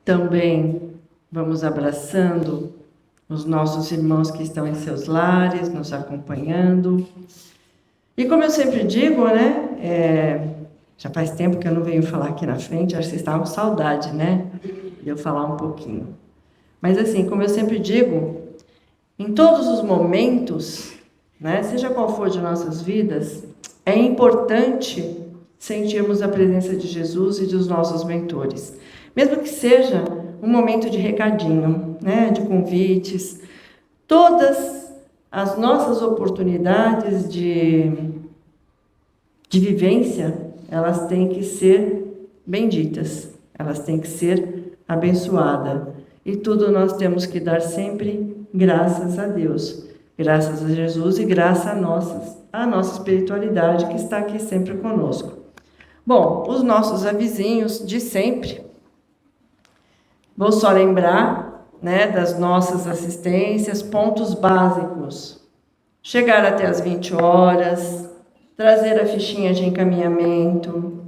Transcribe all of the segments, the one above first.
Também vamos abraçando os nossos irmãos que estão em seus lares, nos acompanhando. E como eu sempre digo, né? Já faz tempo que eu não venho falar aqui na frente, acho que vocês estavam com saudade, né? De eu falar um pouquinho. Mas assim, como eu sempre digo, em todos os momentos, né, seja qual for de nossas vidas, é importante sentirmos a presença de Jesus e dos nossos mentores. Mesmo que seja um momento de recadinho, né, de convites, todas as nossas oportunidades de vivência, elas têm que ser benditas, elas têm que ser abençoadas. E tudo nós temos que dar sempre graças a Deus, graças a Jesus e graças à nossa espiritualidade que está aqui sempre conosco. Bom, os nossos avisinhos de sempre. Vou só lembrar, né, das nossas assistências, pontos básicos. Chegar até as 20 horas, trazer a fichinha de encaminhamento.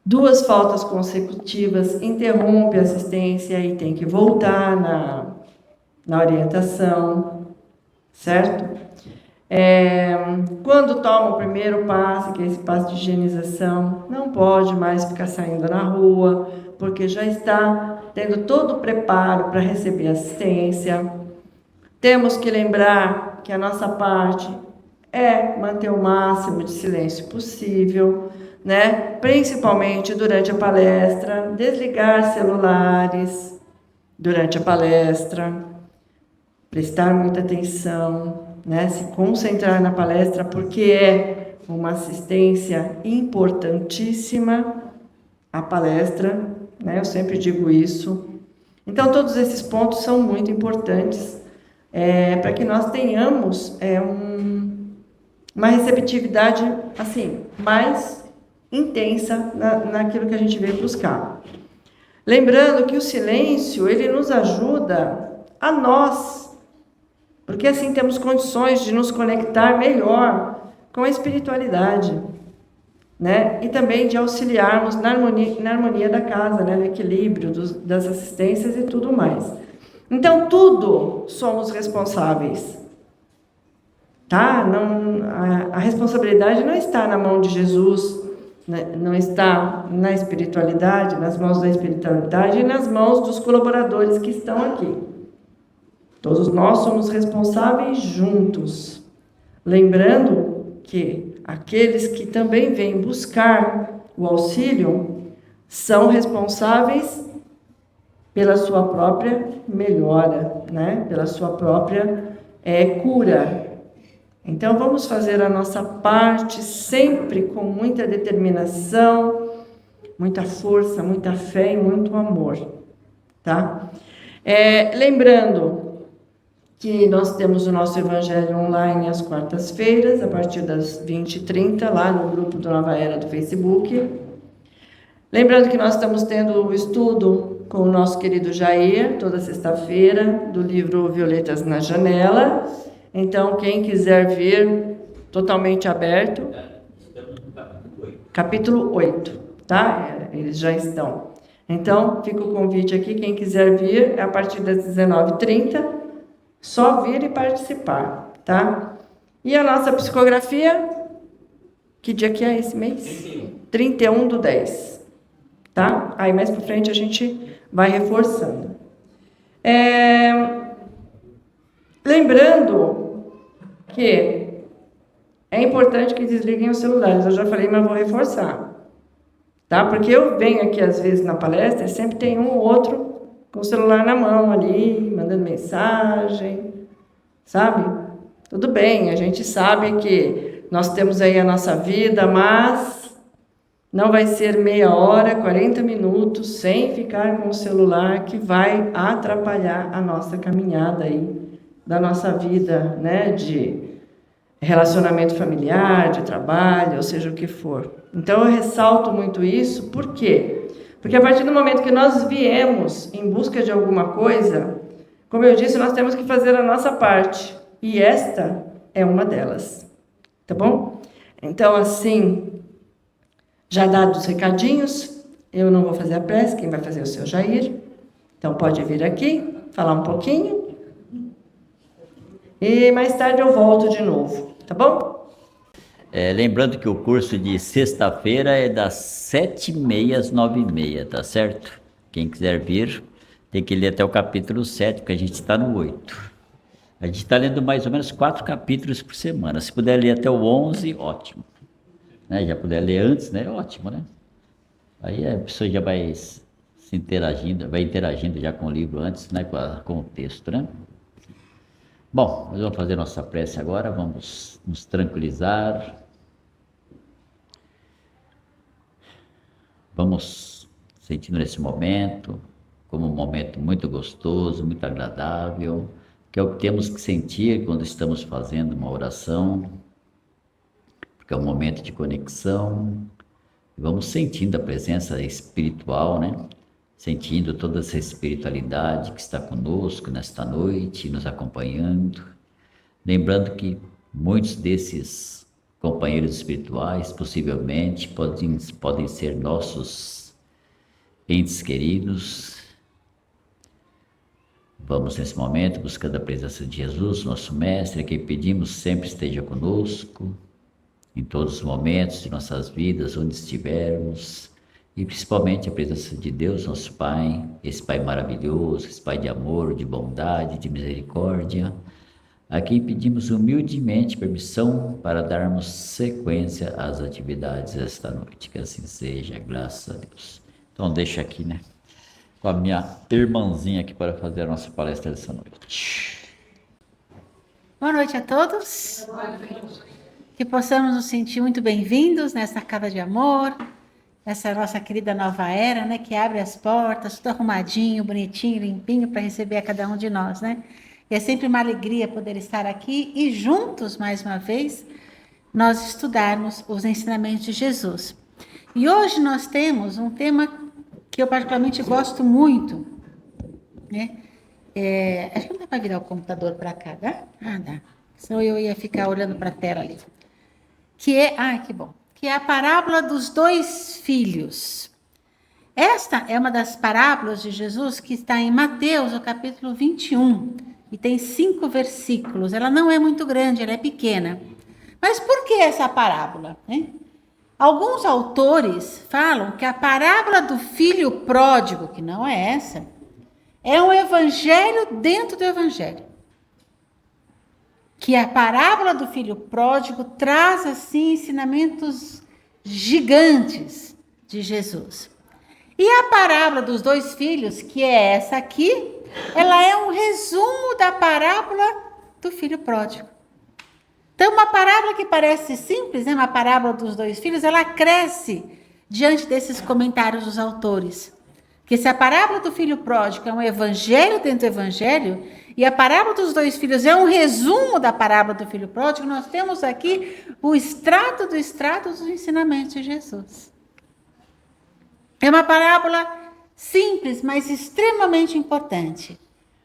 2 faltas consecutivas, interrompe a assistência e tem que voltar na orientação, certo? Quando toma o primeiro passo, que é esse passo de higienização, não pode mais ficar saindo na rua, porque já está tendo todo o preparo para receber assistência. Temos que lembrar que a nossa parte é manter o máximo de silêncio possível, né? Principalmente durante a palestra, desligar celulares durante a palestra, prestar muita atenção, né? Se concentrar na palestra, porque é uma assistência importantíssima a palestra, né? Eu sempre digo isso. Então, todos esses pontos são muito importantes para que nós tenhamos uma receptividade assim mais intensa naquilo que a gente veio buscar. Lembrando que o silêncio, ele nos ajuda a nós, porque assim temos condições de nos conectar melhor com a espiritualidade, né? E também de auxiliarmos na harmonia da casa, né? No equilíbrio das assistências e tudo mais. Então, tudo somos responsáveis. Tá? A responsabilidade não está na mão de Jesus, né? Não está na espiritualidade, nas mãos da espiritualidade e nas mãos dos colaboradores que estão aqui. Todos nós somos responsáveis juntos. Lembrando que aqueles que também vêm buscar o auxílio são responsáveis pela sua própria melhora, né? Pela sua própria cura. Então, vamos fazer a nossa parte sempre com muita determinação, muita força, muita fé e muito amor, tá? Lembrando que nós temos o nosso Evangelho online às quartas-feiras, a partir das 20h30, lá no grupo do Nova Era do Facebook. Lembrando que nós estamos tendo o estudo com o nosso querido Jair, toda sexta-feira, do livro Violetas na Janela. Então, quem quiser vir, totalmente aberto. Capítulo 8, tá? Eles já estão. Então, fica o convite aqui, quem quiser vir, a partir das 19h30, só vir e participar, tá? E a nossa psicografia, que dia que é esse mês? 31/10, tá? Aí mais para frente a gente vai reforçando. Lembrando que é importante que desliguem os celulares. Eu já falei, mas vou reforçar, tá? Porque eu venho aqui às vezes na palestra e sempre tem um ou outro com o celular na mão ali, mandando mensagem, sabe? Tudo bem, a gente sabe que nós temos aí a nossa vida, mas não vai ser meia hora, 40 minutos sem ficar com o celular que vai atrapalhar a nossa caminhada aí da nossa vida, né, de relacionamento familiar, de trabalho, ou seja o que for. Então, eu ressalto muito isso, por quê? Porque a partir do momento que nós viemos em busca de alguma coisa, como eu disse, nós temos que fazer a nossa parte, e esta é uma delas, tá bom? Então, assim, já dados os recadinhos, Eu não vou fazer a prece, quem vai fazer é o seu Jair. Então pode vir aqui, falar um pouquinho. E mais tarde eu volto de novo, tá bom? Lembrando que o curso de sexta-feira é das 7h30 às 9h30, tá certo? Quem quiser vir, tem que ler até o capítulo 7, porque a gente está no 8. A gente está lendo mais ou menos 4 capítulos por semana. Se puder ler até o 11, ótimo. Né? Já puder ler antes, né? Ótimo, né? Aí a pessoa já vai se interagindo, vai interagindo já com o livro antes, né? Com o texto, né? Bom, nós vamos fazer nossa prece agora, vamos nos tranquilizar. Vamos sentindo nesse momento como um momento muito gostoso, muito agradável, que é o que temos que sentir quando estamos fazendo uma oração, porque é um momento de conexão. Vamos sentindo a presença espiritual, né? Sentindo toda essa espiritualidade que está conosco nesta noite, nos acompanhando. Lembrando que muitos desses companheiros espirituais possivelmente podem ser nossos entes queridos. Vamos nesse momento buscando a presença de Jesus, nosso Mestre, a quem pedimos sempre esteja conosco, em todos os momentos de nossas vidas, onde estivermos, e principalmente a presença de Deus, nosso Pai, esse Pai maravilhoso, esse Pai de amor, de bondade, de misericórdia, a quem pedimos humildemente permissão para darmos sequência às atividades esta noite. Que assim seja, graças a Deus. Então deixa aqui, né, com a minha irmãzinha aqui para fazer a nossa palestra dessa noite. Boa noite a todos. Que possamos nos sentir muito bem-vindos nessa casa de amor, essa nossa querida nova era, né, que abre as portas, tudo arrumadinho, bonitinho, limpinho, para receber a cada um de nós, né? E é sempre uma alegria poder estar aqui e juntos, mais uma vez, nós estudarmos os ensinamentos de Jesus. E hoje nós temos um tema que eu particularmente gosto muito, né? Acho que não dá para virar o computador para cá, dá? Ah, dá. Senão eu ia ficar olhando para a tela ali. Que é a parábola dos 2 filhos. Esta é uma das parábolas de Jesus que está em Mateus, o capítulo 21, e tem 5 versículos. Ela não é muito grande, ela é pequena. Mas por que essa parábola, né? Alguns autores falam que a parábola do filho pródigo, que não é essa, é um evangelho dentro do evangelho. Que a parábola do filho pródigo traz, assim, ensinamentos gigantes de Jesus. E a parábola dos 2 filhos, que é essa aqui, ela é um resumo da parábola do filho pródigo. Então, uma parábola que parece simples, né? Uma parábola dos 2 filhos, ela cresce diante desses comentários dos autores. Que se a parábola do filho pródigo é um evangelho dentro do evangelho, e a parábola dos 2 filhos é um resumo da parábola do filho pródigo, nós temos aqui o extrato do extrato dos ensinamentos de Jesus. É uma parábola simples, mas extremamente importante,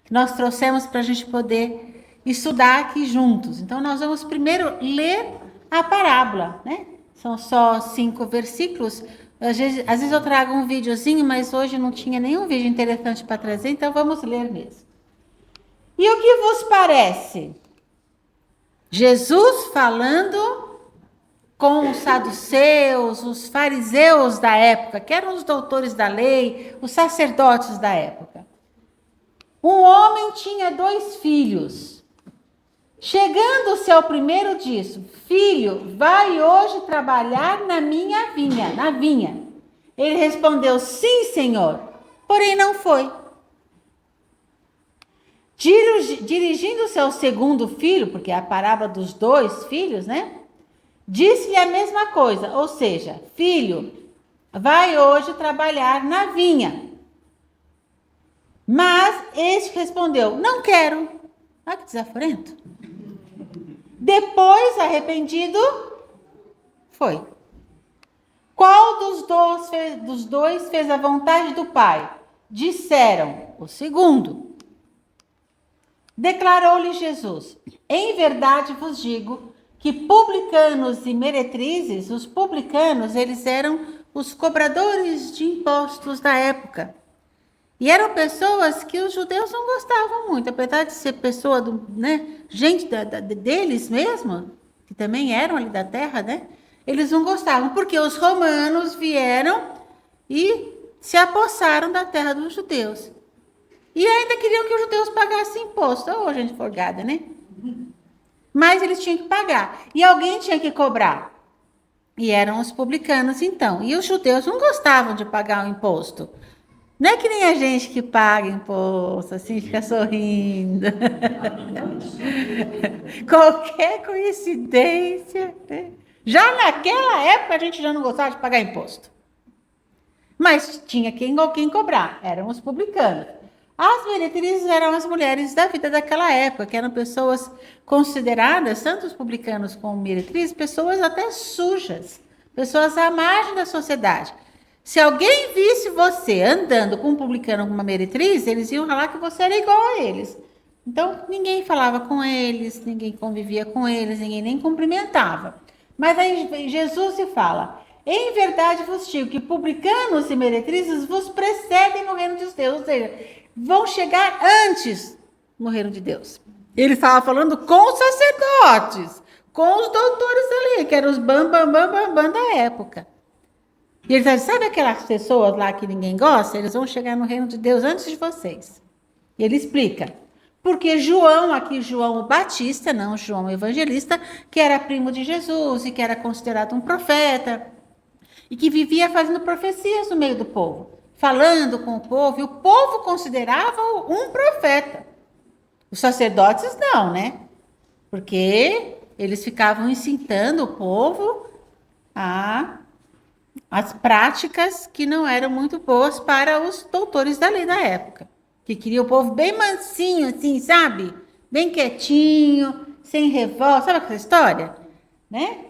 que nós trouxemos para a gente poder estudar aqui juntos. Então, nós vamos primeiro ler a parábola, né? São só 5 versículos. Às vezes eu trago um videozinho, mas hoje não tinha nenhum vídeo interessante para trazer, então vamos ler mesmo. E o que vos parece? Jesus falando com os saduceus, os fariseus da época, que eram os doutores da lei, os sacerdotes da época. Um homem tinha 2 filhos. Chegando-se ao primeiro disse: filho, vai hoje trabalhar na minha vinha, na vinha. Ele respondeu: sim, senhor, porém não foi. Dirigindo-se ao segundo filho, porque é a parábola dos 2 filhos, né? Disse-lhe a mesma coisa, ou seja, filho, vai hoje trabalhar na vinha. Mas este respondeu: não quero. Olha que desaforento. Depois, arrependido, foi. Qual dos dois fez a vontade do pai? Disseram: o segundo. Declarou-lhe Jesus: em verdade vos digo que publicanos e meretrizes, os publicanos, eles eram os cobradores de impostos da época. E eram pessoas que os judeus não gostavam muito, apesar de ser pessoa, gente deles mesmo, que também eram ali da terra, né? Eles não gostavam, porque os romanos vieram e se apossaram da terra dos judeus. E ainda queriam que os judeus pagassem imposto. Oh, gente folgada, né? Mas eles tinham que pagar. E alguém tinha que cobrar. E eram os publicanos, então. E os judeus não gostavam de pagar o imposto. Não é que nem a gente que paga imposto, assim, fica sorrindo. Qualquer coincidência. Né? Já naquela época, a gente já não gostava de pagar imposto. Mas tinha quem cobrar. Eram os publicanos. As meretrizes eram as mulheres da vida daquela época, que eram pessoas consideradas, tanto os publicanos como meretrizes, pessoas até sujas, pessoas à margem da sociedade. Se alguém visse você andando com um publicano ou com uma meretriz, eles iam falar que você era igual a eles. Então, ninguém falava com eles, ninguém convivia com eles, ninguém nem cumprimentava. Mas aí Jesus se fala, em verdade vos digo que publicanos e meretrizes vos precedem no reino de Deus, ou seja, vão chegar antes no reino de Deus. Ele estava falando com os sacerdotes, com os doutores ali, que eram os bam da época. E ele diz, sabe aquelas pessoas lá que ninguém gosta? Eles vão chegar no reino de Deus antes de vocês. E ele explica. Porque João o Batista, não João o Evangelista, que era primo de Jesus e que era considerado um profeta, e que vivia fazendo profecias no meio do povo, falando com o povo, e o povo considerava-o um profeta. Os sacerdotes não, né? Porque eles ficavam incitando o povo as práticas que não eram muito boas para os doutores da lei da época, que queriam o povo bem mansinho, assim, sabe? Bem quietinho, sem revolta, sabe aquela história? Né?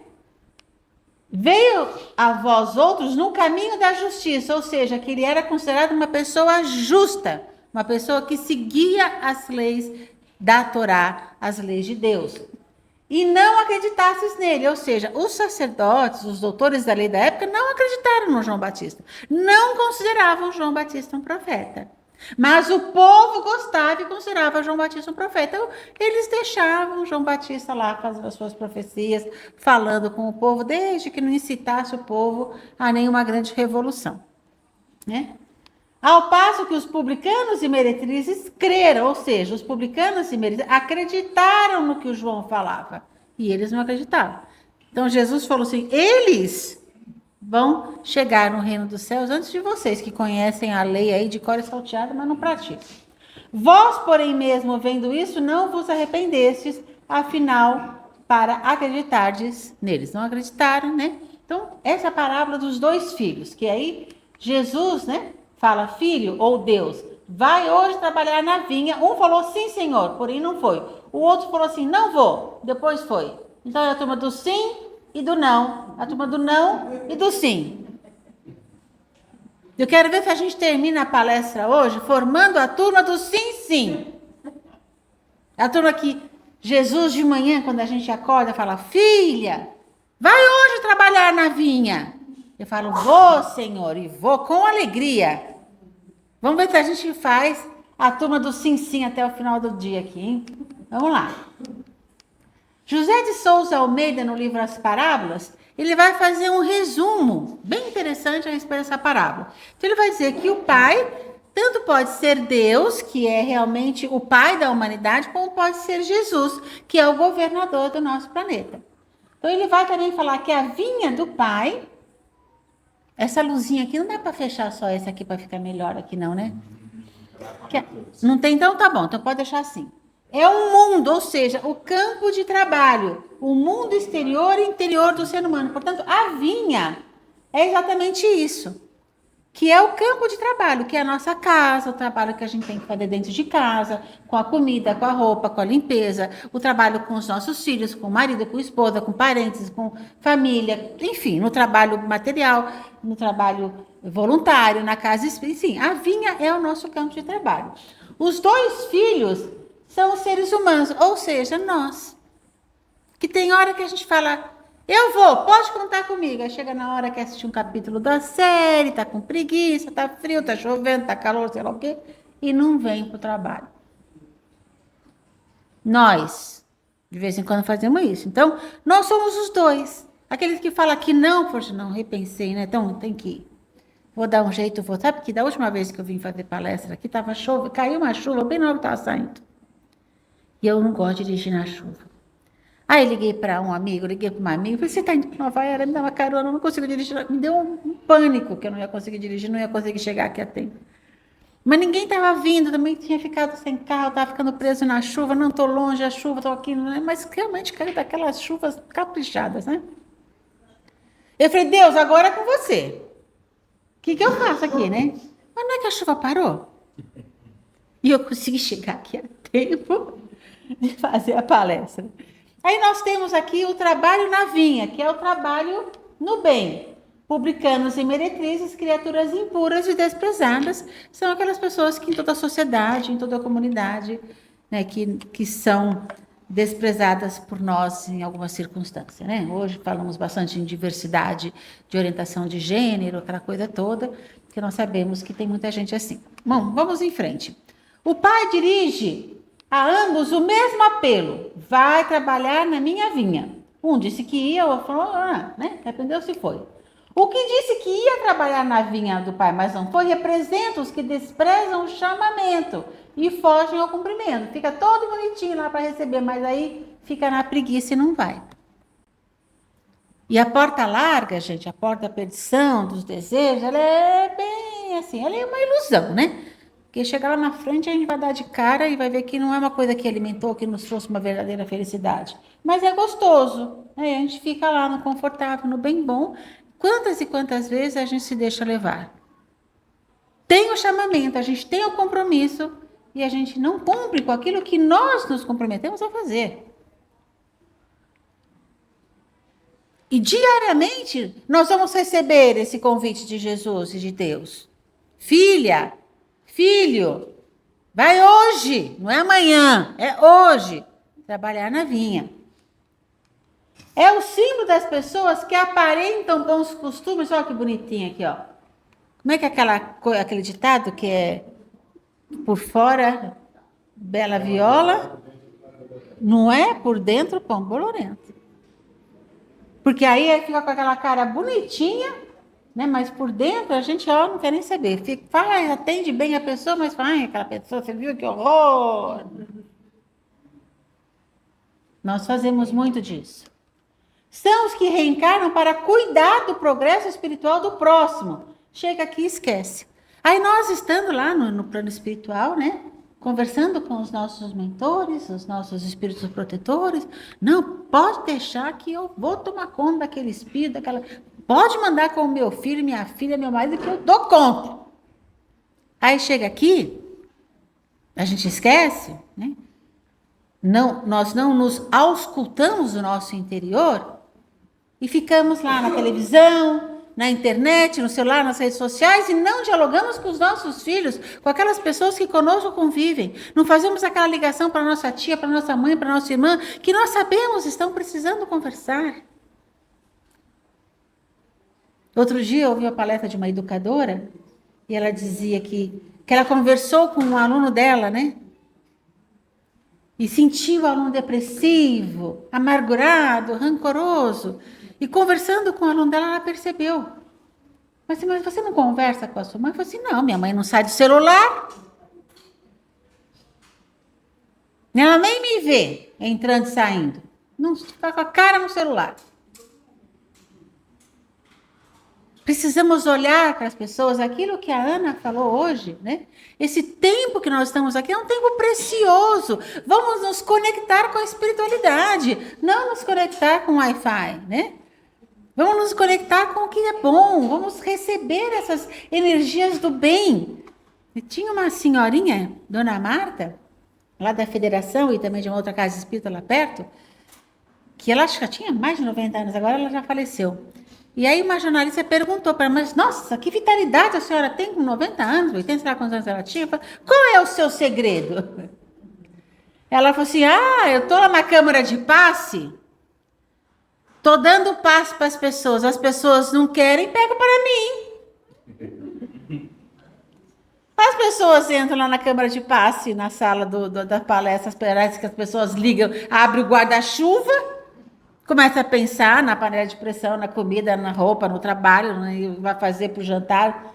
Veio a vós outros no caminho da justiça, ou seja, que ele era considerado uma pessoa justa, uma pessoa que seguia as leis da Torá, as leis de Deus. E não acreditasses nele, ou seja, os sacerdotes, os doutores da lei da época não acreditaram no João Batista, não consideravam João Batista um profeta. Mas o povo gostava e considerava João Batista um profeta. Então, eles deixavam João Batista lá fazendo as suas profecias, falando com o povo, desde que não incitasse o povo a nenhuma grande revolução. Né? Ao passo que os publicanos e meretrizes creram, ou seja, os publicanos e meretrizes acreditaram no que o João falava. E eles não acreditavam. Então, Jesus falou assim, eles vão chegar no reino dos céus antes de vocês, que conhecem a lei aí de cor e salteada, mas não praticam. Vós, porém, mesmo vendo isso, não vos arrependestes, afinal, para acreditardes neles. Não acreditaram, né? Então, essa é a parábola dos dois filhos, que aí Jesus, né, fala, filho ou Deus, vai hoje trabalhar na vinha. Um falou, sim, senhor, porém não foi. O outro falou assim, não vou, depois foi. Então, é a turma do sim e do não, a turma do não e do sim. Eu quero ver se a gente termina a palestra hoje formando a turma do sim, sim. A turma que Jesus de manhã, quando a gente acorda, fala, filha, vai hoje trabalhar na vinha. Eu falo, vou, Senhor, e vou com alegria. Vamos ver se a gente faz a turma do sim, sim até o final do dia aqui, hein? Vamos lá. José de Souza Almeida, no livro As Parábolas, ele vai fazer um resumo bem interessante a respeito dessa parábola. Então, ele vai dizer que o pai tanto pode ser Deus, que é realmente o pai da humanidade, como pode ser Jesus, que é o governador do nosso planeta. Então, ele vai também falar que a vinha do pai, essa luzinha aqui, não dá para fechar só essa aqui para ficar melhor aqui não, né? Não tem, então tá bom, então pode deixar assim. É um mundo, ou seja, o campo de trabalho, o mundo exterior e interior do ser humano. Portanto, a vinha é exatamente isso, que é o campo de trabalho, que é a nossa casa, o trabalho que a gente tem que fazer dentro de casa, com a comida, com a roupa, com a limpeza, o trabalho com os nossos filhos, com o marido, com a esposa, com parentes, com família, enfim, no trabalho material, no trabalho voluntário, na casa, enfim, a vinha é o nosso campo de trabalho. Os dois filhos são os seres humanos, ou seja, nós. Que tem hora que a gente fala, Eu vou, pode contar comigo. Aí chega na hora que assistir um capítulo da série, tá com preguiça, tá frio, tá chovendo, tá calor, sei lá o quê, e não vem pro trabalho. Nós, de vez em quando, fazemos isso. Então, nós somos os dois. Aqueles que falam que não, poxa, não, repensei, né? Então, tem que ir. Vou dar um jeito, vou. Sabe que da última vez que eu vim fazer palestra aqui, tava chuva, caiu uma chuva bem na hora que estava saindo. E eu não gosto de dirigir na chuva. Aí liguei para um amigo, liguei para uma amiga, falei, você está indo para Nova Era, me dá uma carona, eu não consigo dirigir. Me deu um pânico que eu não ia conseguir dirigir, não ia conseguir chegar aqui a tempo. Mas ninguém estava vindo, também tinha ficado sem carro, estava ficando preso na chuva, não estou longe, a chuva, estou aqui, né? Mas realmente caiu daquelas chuvas caprichadas, né? Eu falei, Deus, agora é com você. O que eu faço aqui, né? Mas não é que a chuva parou? E eu consegui chegar aqui a tempo de fazer a palestra. Aí nós temos aqui o trabalho na vinha, que é o trabalho no bem. Publicanos e meretrizes, criaturas impuras e desprezadas, são aquelas pessoas que em toda a sociedade, em toda a comunidade, né, que são desprezadas por nós em alguma circunstância, né? Hoje falamos bastante em diversidade de orientação de gênero, aquela coisa toda, que nós sabemos que tem muita gente assim. Bom, vamos em frente. O pai dirige a ambos o mesmo apelo: vai trabalhar na minha vinha. Um disse que ia, o outro falou, né? Dependeu se foi. O que disse que ia trabalhar na vinha do pai, mas não foi, representa os que desprezam o chamamento e fogem ao cumprimento. Fica todo bonitinho lá para receber, mas aí fica na preguiça e não vai. E a porta larga, gente, a porta da perdição, dos desejos, ela é bem assim, ela é uma ilusão, né? Porque chegar lá na frente a gente vai dar de cara e vai ver que não é uma coisa que alimentou, que nos trouxe uma verdadeira felicidade. Mas é gostoso, né? A gente fica lá no confortável, no bem bom. Quantas e quantas vezes a gente se deixa levar? Tem o chamamento, a gente tem o compromisso e a gente não cumpre com aquilo que nós nos comprometemos a fazer. E diariamente nós vamos receber esse convite de Jesus e de Deus. Filha, filho, vai hoje, não é amanhã, é hoje, trabalhar na vinha. É o símbolo das pessoas que aparentam bons costumes. Olha que bonitinho aqui, ó. Como é que é aquele ditado que é por fora bela viola, não é? Por dentro pão bolorento. Porque aí fica com aquela cara bonitinha, né? Mas por dentro a gente ó, não quer nem saber. Fala, atende bem a pessoa, mas fala, aquela pessoa, você viu que horror? Nós fazemos muito disso. São os que reencarnam para cuidar do progresso espiritual do próximo. Chega aqui e esquece. Aí nós estando lá no plano espiritual, né? Conversando com os nossos mentores, os nossos espíritos protetores. Não, pode deixar que eu vou tomar conta daquele espírito, daquela... Pode mandar com o meu filho, minha filha, meu marido, que eu dou conta. Aí chega aqui, a gente esquece, né? Não, nós não nos auscultamos do nosso interior e ficamos lá na televisão, na internet, no celular, nas redes sociais e não dialogamos com os nossos filhos, com aquelas pessoas que conosco convivem. Não fazemos aquela ligação para nossa tia, para nossa mãe, para nossa irmã, que nós sabemos estão precisando conversar. Outro dia eu ouvi a palestra de uma educadora e ela dizia que ela conversou com um aluno dela, né? E sentiu o aluno depressivo, amargurado, rancoroso. E conversando com o aluno dela, ela percebeu. Mas você não conversa com a sua mãe? Eu falei assim, não, minha mãe não sai do celular. Ela nem me vê entrando e saindo. Não fica com a cara no celular. Precisamos olhar para as pessoas, aquilo que a Ana falou hoje, né? Esse tempo que nós estamos aqui é um tempo precioso. Vamos nos conectar com a espiritualidade, não nos conectar com o Wi-Fi, né? Vamos nos conectar com o que é bom, vamos receber essas energias do bem. E tinha uma senhorinha, Dona Marta, lá da Federação e também de uma outra casa espírita lá perto, que ela já tinha mais de 90 anos, agora ela já faleceu. E aí uma jornalista perguntou para ela, mas nossa, que vitalidade a senhora tem com 90 anos, 80, sei lá quantos anos ela tinha. Qual é o seu segredo? Ela falou assim, eu estou lá na câmara de passe Tô dando passo para as pessoas não querem, pego para mim. As pessoas entram lá na câmara de passe, na sala da palestra, parece que as pessoas ligam, abrem o guarda-chuva, começa a pensar na panela de pressão, na comida, na roupa, no trabalho, né, vai fazer para o jantar.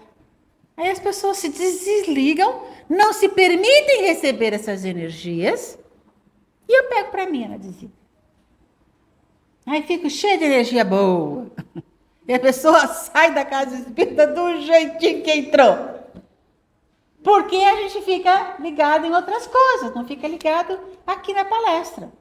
Aí as pessoas se desligam, não se permitem receber essas energias, e eu pego para mim, ela dizia. Aí fico cheia de energia boa. E a pessoa sai da casa espírita do jeitinho que entrou. Porque a gente fica ligado em outras coisas, não fica ligado aqui na palestra.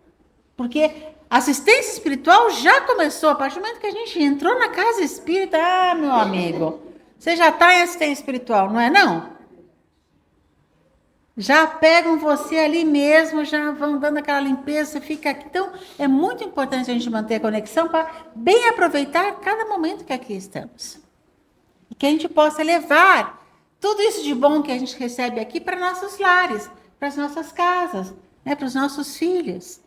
Porque a assistência espiritual já começou, a partir do momento que a gente entrou na casa espírita, meu amigo, você já está em assistência espiritual, não é não? Já pegam você ali mesmo, já vão dando aquela limpeza, você fica aqui. Então, é muito importante a gente manter a conexão para bem aproveitar cada momento que aqui estamos. E que a gente possa levar tudo isso de bom que a gente recebe aqui para nossos lares, para as nossas casas, né, para os nossos filhos.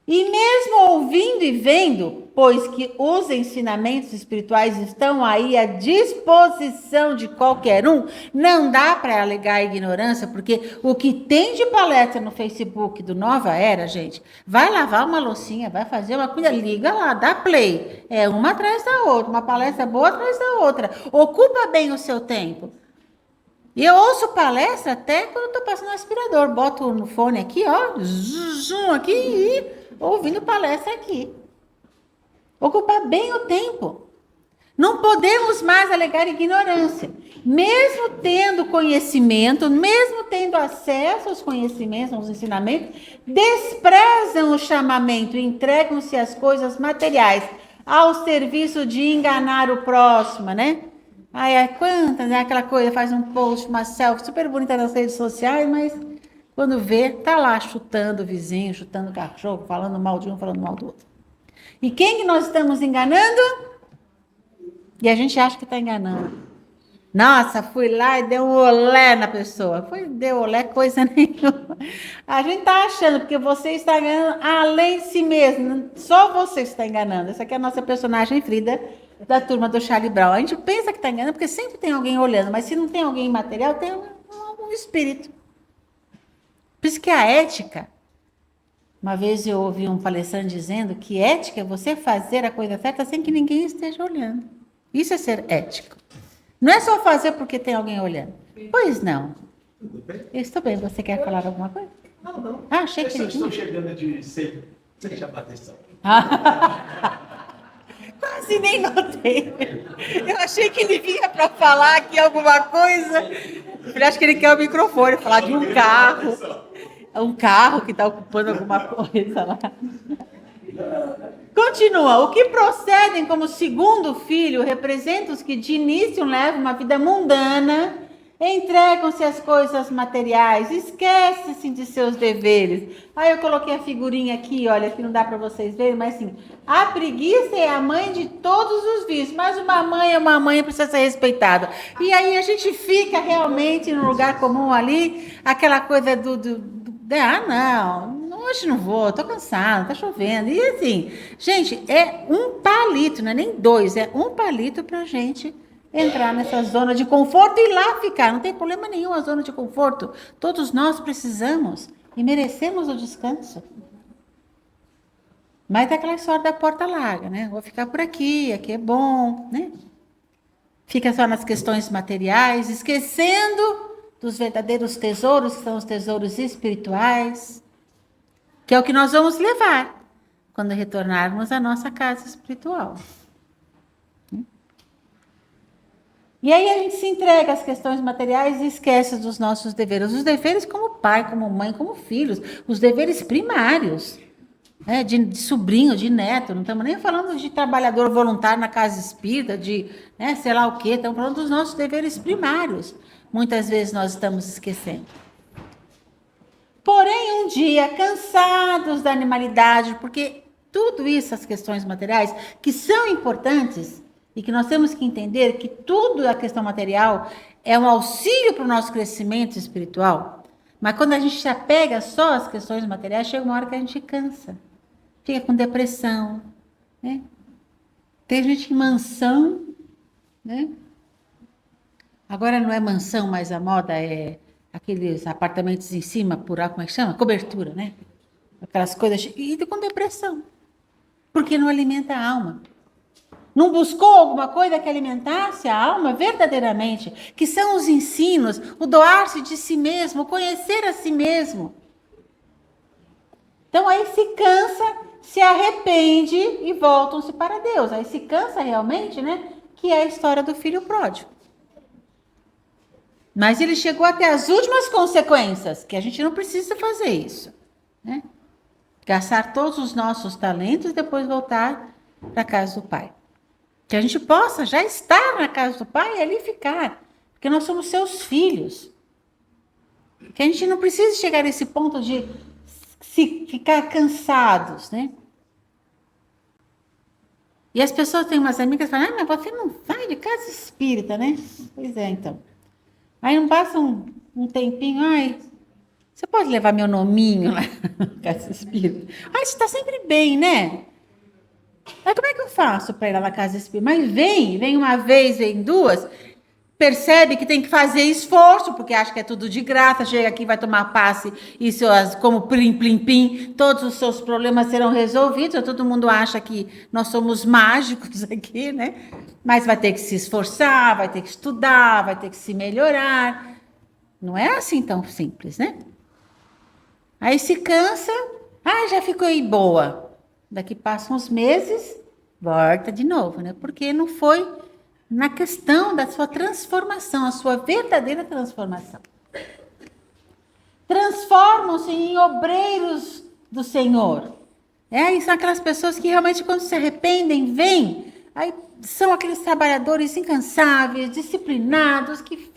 E mesmo ouvindo e vendo, pois que os ensinamentos espirituais estão aí à disposição de qualquer um, não dá para alegar a ignorância, porque o que tem de palestra no Facebook do Nova Era, gente, vai lavar uma loucinha, vai fazer uma coisa, liga lá, dá play, é uma atrás da outra, uma palestra boa atrás da outra, ocupa bem o seu tempo. E eu ouço palestra até quando estou passando o aspirador, boto no fone aqui, ó, zoom aqui e ouvindo palestra aqui. Ocupar bem o tempo. Não podemos mais alegar ignorância. Mesmo tendo conhecimento, mesmo tendo acesso aos conhecimentos, aos ensinamentos, desprezam o chamamento, entregam-se às coisas materiais, ao serviço de enganar o próximo, né? Ai, quantas, né? Aquela coisa, faz um post, uma selfie super bonita nas redes sociais, mas quando vê, tá lá chutando o vizinho, chutando o cachorro, falando mal de um, falando mal do outro. E quem que nós estamos enganando? E a gente acha que está enganando. Nossa, fui lá e dei um olé na pessoa. Deu olé coisa nenhuma. A gente está achando, porque você está enganando além de si mesmo. Só você está enganando. Essa aqui é a nossa personagem Frida, da turma do Charlie Brown. A gente pensa que está enganando, porque sempre tem alguém olhando. Mas se não tem alguém material, tem um espírito. Por isso que a ética... Uma vez eu ouvi um palestrante dizendo que ética é você fazer a coisa certa sem que ninguém esteja olhando. Isso é ser ético. Não é só fazer porque tem alguém olhando. Pois não. Tudo bem? Eu estou bem. Você quer falar alguma coisa? Não. Ah, achei que ele estou chegando de sem chamar atenção. Quase nem notei. Eu achei que ele vinha para falar aqui alguma coisa. Eu acho que ele quer o microfone, falar de um carro. Um carro que está ocupando alguma coisa lá. Continua. O que procedem como segundo filho representa os que de início levam uma vida mundana, entregam-se às coisas materiais, esquecem-se de seus deveres. Aí eu coloquei a figurinha aqui, olha, que não dá para vocês verem, mas assim, a preguiça é a mãe de todos os vícios, mas uma mãe é uma mãe, precisa ser respeitada. E aí a gente fica realmente no lugar comum ali, aquela coisa não, hoje não vou, tô cansado, tá chovendo. E assim, gente, é um palito, não é nem dois, é um palito pra gente entrar nessa zona de conforto e lá ficar. Não tem problema nenhum a zona de conforto. Todos nós precisamos e merecemos o descanso. Mas é aquela história da porta larga, né? Vou ficar por aqui é bom, né? Fica só nas questões materiais, esquecendo dos verdadeiros tesouros, que são os tesouros espirituais, que é o que nós vamos levar quando retornarmos à nossa casa espiritual. E aí a gente se entrega às questões materiais e esquece dos nossos deveres. Os deveres como pai, como mãe, como filhos. Os deveres primários. Né, de sobrinho, de neto. Não estamos nem falando de trabalhador voluntário na casa espírita, de sei lá o quê. Estamos falando dos nossos deveres primários. Muitas vezes nós estamos esquecendo. Porém, um dia, cansados da animalidade, porque tudo isso, as questões materiais, que são importantes, e que nós temos que entender que tudo a questão material é um auxílio para o nosso crescimento espiritual. Mas quando a gente se apega só às questões materiais, chega uma hora que a gente cansa. fica com depressão, né? Tem gente em mansão, né? Agora não é mansão, mas a moda é aqueles apartamentos em cima, como é que chama? Cobertura, né? Aquelas coisas, e com depressão, porque não alimenta a alma. Não buscou alguma coisa que alimentasse a alma verdadeiramente, que são os ensinos, o doar-se de si mesmo, o conhecer a si mesmo. Então aí se cansa, se arrepende e voltam-se para Deus. Aí se cansa realmente, né? Que é a história do filho pródigo. Mas ele chegou até as últimas consequências, que a gente não precisa fazer isso, né? Gastar todos os nossos talentos e depois voltar para a casa do Pai. Que a gente possa já estar na casa do Pai e ali ficar, porque nós somos seus filhos. Que a gente não precisa chegar nesse ponto de ficar cansados, né? E as pessoas têm umas amigas que falam, mas você não vai de casa espírita, né? Pois é, então. Aí não passa um tempinho, você pode levar meu nominho lá na casa espírita? Você está sempre bem, né? Mas como é que eu faço para ir lá na casa espírita? Mas vem uma vez, vem duas, percebe que tem que fazer esforço, porque acha que é tudo de graça, chega aqui, vai tomar passe, e como plim, plim, plim, todos os seus problemas serão resolvidos. Todo mundo acha que nós somos mágicos aqui, né? Mas vai ter que se esforçar, vai ter que estudar, vai ter que se melhorar. Não é assim tão simples, né? Aí se cansa, já ficou aí boa. Daqui passam uns meses, volta de novo, né? Porque não foi na questão da sua transformação, a sua verdadeira transformação. Transformam-se em obreiros do Senhor. E são aquelas pessoas que realmente, quando se arrependem, vêm. Aí são aqueles trabalhadores incansáveis, disciplinados, que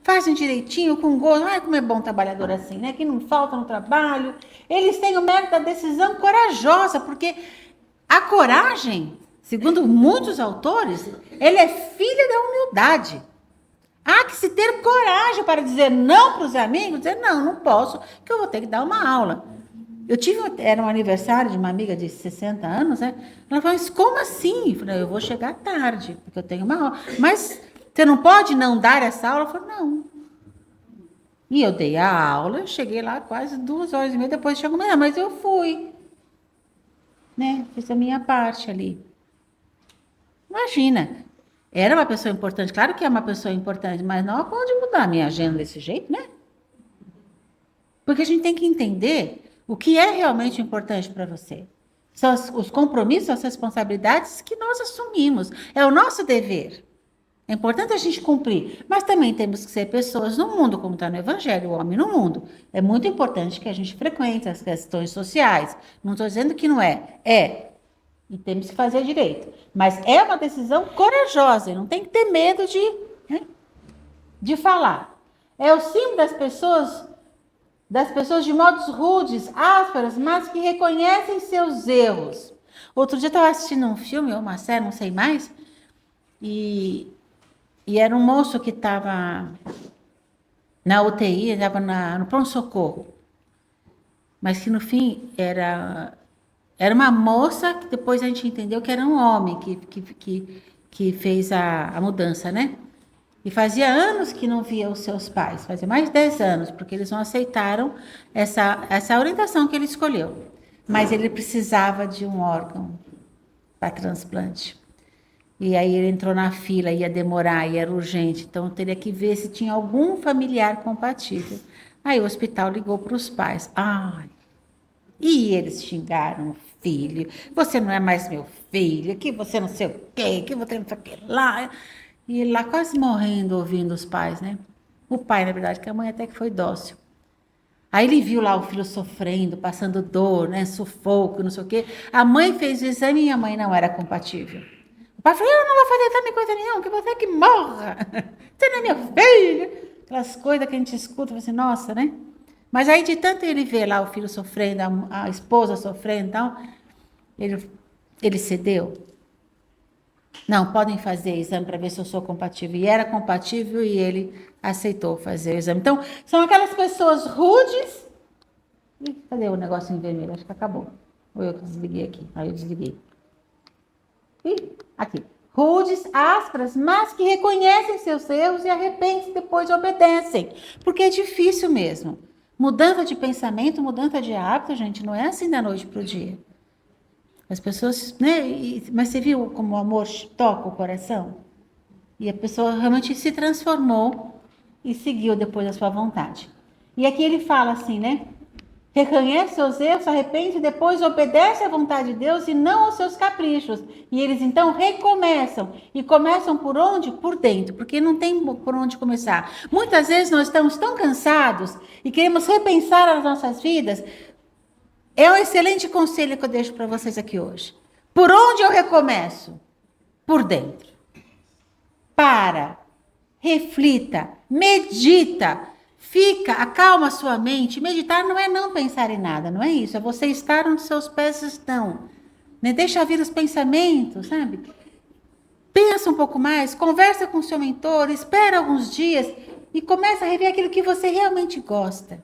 fazem direitinho, com gosto. Como é bom trabalhador assim, né? Que não falta no trabalho. Eles têm o mérito da decisão corajosa, porque a coragem, segundo muitos autores, ele é filho da humildade. Há que se ter coragem para dizer não para os amigos, dizer não posso, que eu vou ter que dar uma aula. Era um aniversário de uma amiga de 60 anos, né? Ela falou, mas como assim? Eu falei, eu vou chegar tarde, porque eu tenho uma aula. Mas você não pode não dar essa aula? Eu falei, não. E eu dei a aula, cheguei lá quase 2h30, depois chegou, mas eu fui. Né? Fiz a minha parte ali. Imagina, era uma pessoa importante, claro que é uma pessoa importante, mas não pode mudar a minha agenda desse jeito, né? Porque a gente tem que entender o que é realmente importante para você. São os compromissos, as responsabilidades que nós assumimos. É o nosso dever. É importante a gente cumprir. Mas também temos que ser pessoas no mundo, como está no Evangelho, o homem no mundo. É muito importante que a gente frequente as questões sociais. Não estou dizendo que não é. É. E temos que fazer direito. Mas é uma decisão corajosa. Não tem que ter medo de falar. É o símbolo das pessoas de modos rudes, ásperas, mas que reconhecem seus erros. Outro dia eu estava assistindo um filme, ou uma série, não sei mais, e era um moço que estava na UTI, estava no pronto-socorro, mas que no fim era uma moça, que depois a gente entendeu que era um homem que fez a mudança, né? E fazia anos que não via os seus pais, fazia mais de 10 anos, porque eles não aceitaram essa orientação que ele escolheu. Mas ele precisava de um órgão para transplante. E aí ele entrou na fila, ia demorar, e era urgente, então teria que ver se tinha algum familiar compatível. Aí o hospital ligou para os pais. E eles xingaram o filho. Você não é mais meu filho, que você não sei o quê, que você não sei o que lá... E ele lá quase morrendo, ouvindo os pais, né? O pai, na verdade, que a mãe até que foi dócil. Aí ele viu lá o filho sofrendo, passando dor, né? Sufoco, não sei o quê. A mãe fez o exame e a mãe não era compatível. O pai falou, eu não vou fazer exame coisa nenhuma, que você que morra. Você não é meu filho. Aquelas coisas que a gente escuta, assim, nossa, né? Mas aí de tanto ele ver lá o filho sofrendo, a esposa sofrendo e tal, ele cedeu. Não, podem fazer exame para ver se eu sou compatível. E era compatível e ele aceitou fazer o exame. Então, são aquelas pessoas rudes. Cadê o negócio em vermelho? Acho que acabou. Ou eu que desliguei aqui? Aí eu desliguei. Aqui. Rudes, ásperas, mas que reconhecem seus erros e arrependem-se depois obedecem. Porque é difícil mesmo. Mudança de pensamento, mudança de hábito, gente, não é assim da noite para o dia. As pessoas, né? Mas você viu como o amor toca o coração? E a pessoa realmente se transformou e seguiu depois a sua vontade. E aqui ele fala assim, né? Reconhece seus erros, arrepende e depois obedece à vontade de Deus e não aos seus caprichos. E eles então recomeçam. E começam por onde? Por dentro, porque não tem por onde começar. Muitas vezes nós estamos tão cansados e queremos repensar as nossas vidas. É um excelente conselho que eu deixo para vocês aqui hoje. Por onde eu recomeço? Por dentro. Para, reflita, medita. Fica, acalma sua mente. Meditar não é não pensar em nada, não é isso. É você estar onde seus pés estão. Né? Deixa vir os pensamentos, sabe? Pensa um pouco mais, conversa com o seu mentor, espera alguns dias e começa a rever aquilo que você realmente gosta.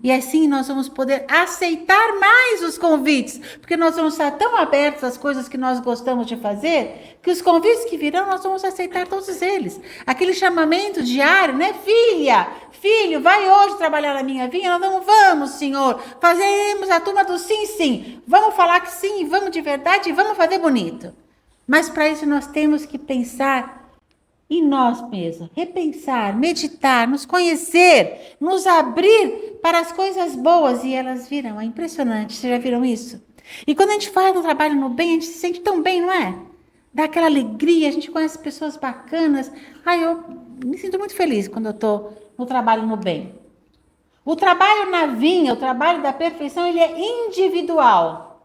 E assim nós vamos poder aceitar mais os convites, porque nós vamos estar tão abertos às coisas que nós gostamos de fazer, que os convites que virão, nós vamos aceitar todos eles. Aquele chamamento diário, né? Filha, filho, vai hoje trabalhar na minha vinha? Nós vamos, Senhor, fazemos a turma do sim, sim. Vamos falar que sim, vamos de verdade e vamos fazer bonito. Mas para isso nós temos que pensar em nós mesmos, repensar, meditar, nos conhecer, nos abrir para as coisas boas e elas virão. É impressionante, vocês já viram isso? E quando a gente faz um trabalho no bem, a gente se sente tão bem, não é? Dá aquela alegria, a gente conhece pessoas bacanas. Eu me sinto muito feliz quando eu estou no trabalho no bem. O trabalho na vinha, o trabalho da perfeição, ele é individual.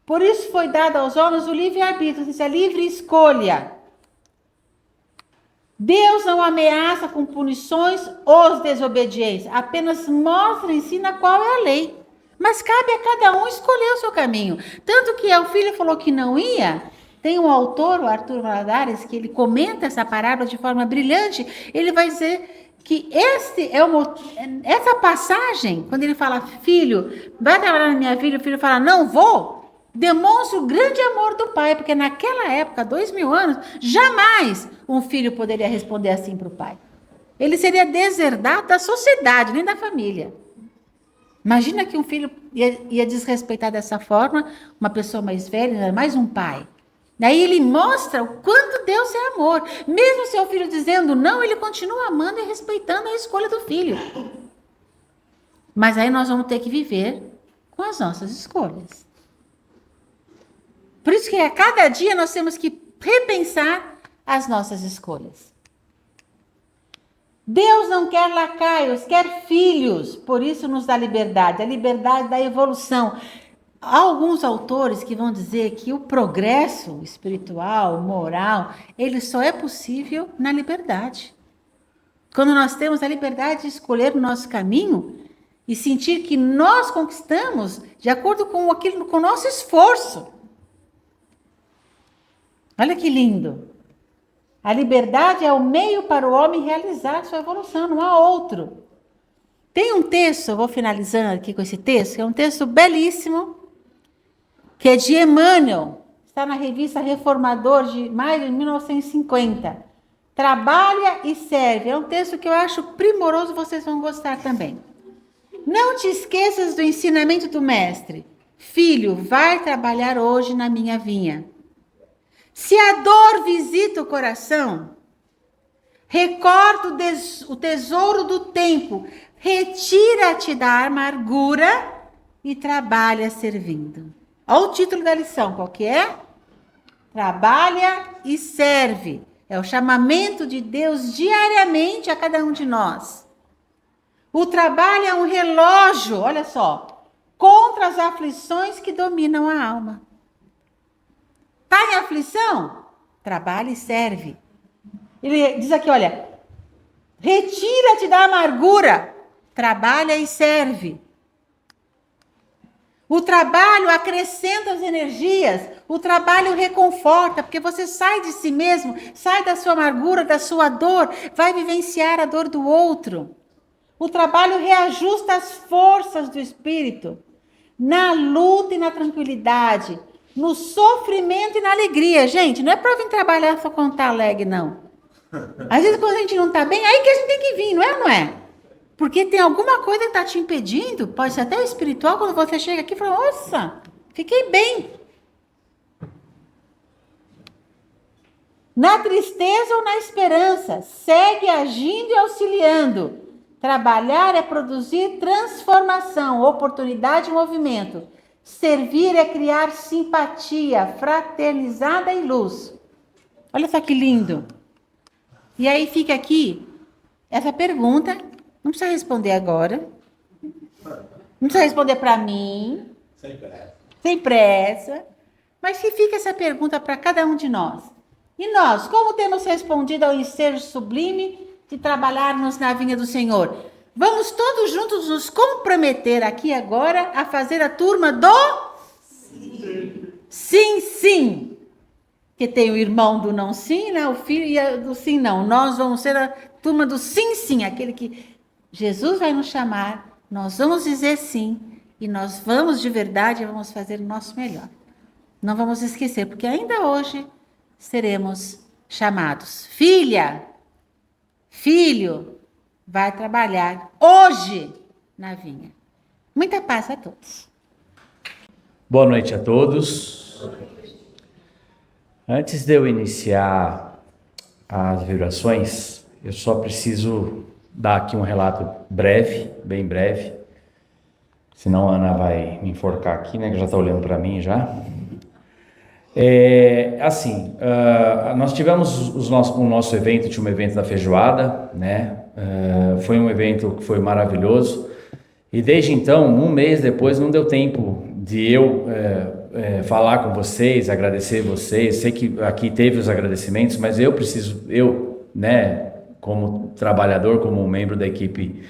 Por isso foi dado aos homens o livre-arbítrio, isso é livre escolha. Deus não ameaça com punições os desobedientes, apenas mostra e ensina qual é a lei. Mas cabe a cada um escolher o seu caminho. Tanto que o filho falou que não ia. Tem um autor, o Arthur Valadares, que ele comenta essa parábola de forma brilhante. Ele vai dizer que essa passagem, quando ele fala, filho, vai trabalhar na minha vida, o filho fala, não vou. Demonstra o grande amor do pai, porque naquela época, 2000 anos, jamais um filho poderia responder assim para o pai. Ele seria deserdado da sociedade, nem da família. Imagina que um filho ia desrespeitar dessa forma uma pessoa mais velha, mais um pai. Daí ele mostra o quanto Deus é amor. Mesmo seu filho dizendo não, ele continua amando e respeitando a escolha do filho. Mas aí nós vamos ter que viver com as nossas escolhas. Por isso que a cada dia nós temos que repensar as nossas escolhas. Deus não quer lacaios, quer filhos. Por isso nos dá liberdade, a liberdade da evolução. Há alguns autores que vão dizer que o progresso espiritual, moral, ele só é possível na liberdade. Quando nós temos a liberdade de escolher o nosso caminho e sentir que nós conquistamos de acordo com aquilo, com o nosso esforço. Olha que lindo. A liberdade é o meio para o homem realizar sua evolução, não há outro. Tem um texto, eu vou finalizando aqui com esse texto, que é um texto belíssimo, que é de Emmanuel, está na revista Reformador de maio de 1950. Trabalha e serve. É um texto que eu acho primoroso, vocês vão gostar também. Não te esqueças do ensinamento do mestre. Filho, vai trabalhar hoje na minha vinha. Se a dor visita o coração, recorda o tesouro do tempo, retira-te da amargura e trabalha servindo. Olha o título da lição, qual que é? Trabalha e serve. É o chamamento de Deus diariamente a cada um de nós. O trabalho é um relógio, olha só, contra as aflições que dominam a alma. Está em aflição? Trabalha e serve. Ele diz aqui, olha, retira-te da amargura, trabalha e serve. O trabalho acrescenta as energias, o trabalho reconforta, porque você sai de si mesmo, sai da sua amargura, da sua dor, vai vivenciar a dor do outro. O trabalho reajusta as forças do espírito. na luta e na tranquilidade, no sofrimento e na alegria. Gente, não é para vir trabalhar só quando tá alegre, não. Às vezes quando a gente não tá bem, aí que a gente tem que vir, não é ou não é? Porque tem alguma coisa que está te impedindo, pode ser até espiritual, quando você chega aqui e fala, nossa, fiquei bem. Na tristeza ou na esperança, segue agindo e auxiliando. Trabalhar é produzir transformação, oportunidade e movimento. Servir é criar simpatia, fraternizada e luz. Olha só que lindo. E aí fica aqui essa pergunta, não precisa responder agora. Não precisa responder para mim. Sem pressa. Mas que fica essa pergunta para cada um de nós. E nós, como temos respondido ao ensejo sublime de trabalharmos na vinha do Senhor? Vamos todos juntos nos comprometer aqui agora a fazer a turma do sim, sim. Que tem o irmão do não sim, né? O filho e do sim não. Nós vamos ser a turma do sim, sim. Aquele que Jesus vai nos chamar, nós vamos dizer sim. E nós vamos de verdade, vamos fazer o nosso melhor. Não vamos esquecer, porque ainda hoje seremos chamados. Filha, filho, vai trabalhar hoje na vinha. Muita paz a todos. Boa noite a todos. Antes de eu iniciar as vibrações, eu só preciso dar aqui um relato breve, bem breve. Senão a Ana vai me enforcar aqui, né? Que já está olhando para mim já. Nós tivemos o nosso evento, tinha um evento da feijoada, né? Foi um evento que foi maravilhoso. E desde então, um mês depois, não deu tempo de eu falar com vocês, agradecer vocês. Sei que aqui teve os agradecimentos, mas né, como trabalhador, como membro da equipe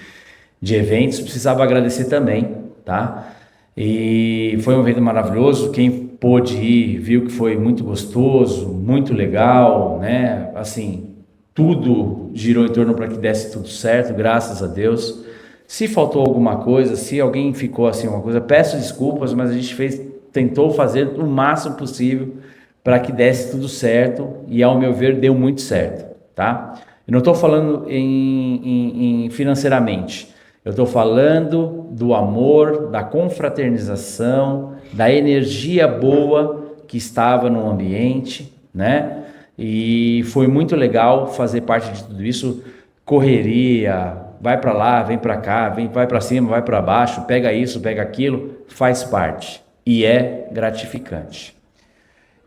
de eventos, precisava agradecer também, tá? E foi um evento maravilhoso. Quem pôde ir, viu que foi muito gostoso, muito legal, né? Assim, tudo girou em torno para que desse tudo certo, graças a Deus. Se faltou alguma coisa, se alguém ficou assim, alguma coisa, peço desculpas, mas a gente tentou fazer o máximo possível para que desse tudo certo e, ao meu ver, deu muito certo, tá? Eu não estou falando em financeiramente, eu estou falando do amor, da confraternização, da energia boa que estava no ambiente, né? E foi muito legal fazer parte de tudo isso. Correria, vai para lá, vem para cá, vai para cima, vai para baixo, pega isso, pega aquilo, faz parte e é gratificante.